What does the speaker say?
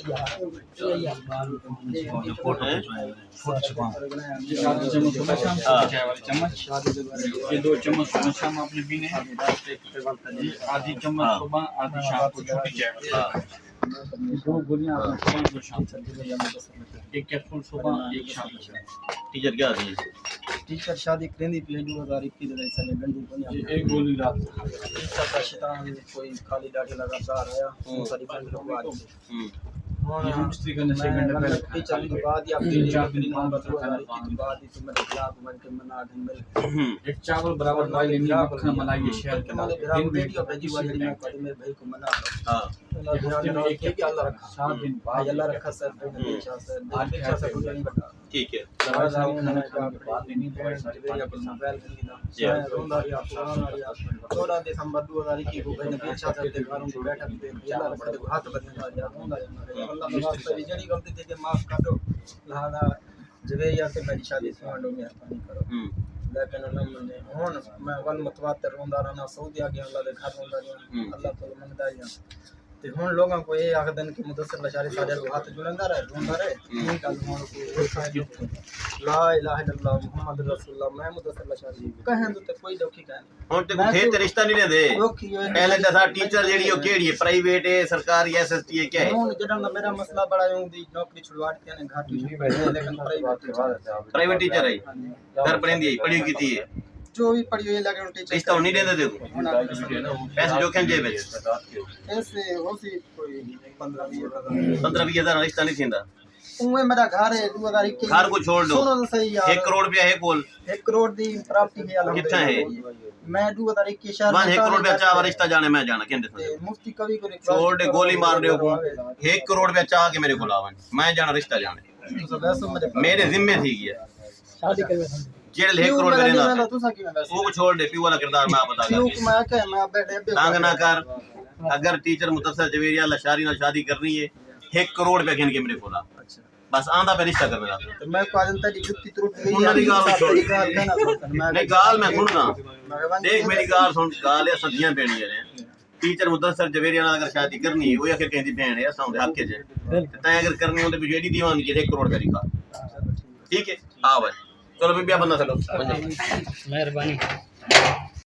ये 2 चम्मच सुबह शाम आपने पीने हैं, आधी चम्मच सुबह आधी शाम को छोटी चाय। 2 गोलियां आपने सुबह 2 शाम, एक कैप्सूल सुबह एक शाम। टीचर क्या दी टीचर शादी करेंदी पी 2021 में साले गंदी बनी एक गोली रात टीचर का शैतान कोई खाली डाटे लगातार आया सारी बंद लगवा दी मिस्त्री करने से घंटे पहले टीचर की बात या 3-4 दिन नवंबर 2021 की बात ही तो मेरे खिलाफ मन के मना ढंग मिल एक चावल बराबर दवाई लेनी है, मक्खन मलाई ये शहर के मेरे दिन में वीडियो भेजी वाली मैं कभी मेरे भाई को मना हां एक अल्लाह रखा 7 दिन बाद अल्लाह रखा सर अच्छा सर अच्छा सर कुछ नहीं बता ठीक है थोड़ा दिसंबर 2021 को मैंने अच्छा सर के घरों को बैठक पे अल्लाह रखा तो हाथ बदल दिया अल्लाह वास्ते जड़ी गलती थी के माफ कर दो लादा जवेरिया से मेरी शादी से मांडो मेहरबानी करो लेकिन ने हुन मैं वन मतवातर रोंदा रहना सऊदी आ गया अल्लाह दे घर रोंदा रहा अल्लाह तो मनदा या ते हुन लोगों को ये आखदन कि मुदस्सिर लशारी सारे को हाथ जुड़ंदा रहे रोंदा रहे ये गल हुन को ला इलाहा इल्लल्लाह मुहम्मद रसूलुल्लाह मैं मुदस्सिर लशारी कहें तो कोई दुखी कहें हुन ते थे ते रिश्ता नहीं लेंदे पहले दसा टीचर जेडी ओ केड़ी है प्राइवेट है सरकारी एसएसटी है क्या है हुन जडन मेरा मसला बड़ा यूं दी नौकरी छुड़वाती ने घाटी लेकिन प्राइवेट टीचर है घर पढ़ेंदी है पढ़ी कीती है जो भी पढ़ी हुई लगे टीचर रिश्ता नहीं देंदे देखो पैसे जो खेन जेब ऐसे होसी कोई 15-20 हज़ार रिश्ता नहीं थींदा उमे मेरा घर है 2021 घर को छोड़ दो सुनो तो सही यार 1 करोड़ रुपया है कोल 1 करोड़ दी प्राप्ति है कितना है मैं 2021 शहर वन 1 करोड़ रुपया चाह रिश्ता जाने मैं जाना कहंदे ते मुफ्ती कवि को छोड़ दे गोली मार दे को 1 करोड़ रुपया चाह के मेरे को लावन मैं जाना रिश्ता जाने तो वैसे मेरे जिम्मे थी गया शादी करवे जेड़े 1 करोड़ मेरे ना तो सा की वैसे वो छोड़ दे पी वाला किरदार मैं बता क्यों मैं कह मैं बैठे तंग ना कर अगर टीचर मुदस्सिर जवेरिया लशारी ना शादी करनी है 1 करोड़ रुपया गिन के मेरे को ला अच्छा बस आंदा पे रिश्ता करने ला तो मैं को आदन दी जुत्ती तुरट गई उन्हां दी गाल छोड़ मैं नहीं गाल मैं सुनना देख मेरी गाल सुन गाल है सदियां पेणियां ने टीचर मुदस्सिर जवेरिया ना अगर शादी करनी है वो आके कहंदी बहन है असां दे हक च तय अगर करनी हो तो जेडी दीवान की 1 करोड़ करी का ठीक है हां भाई चलो भी बंदा चलो मेहरबानी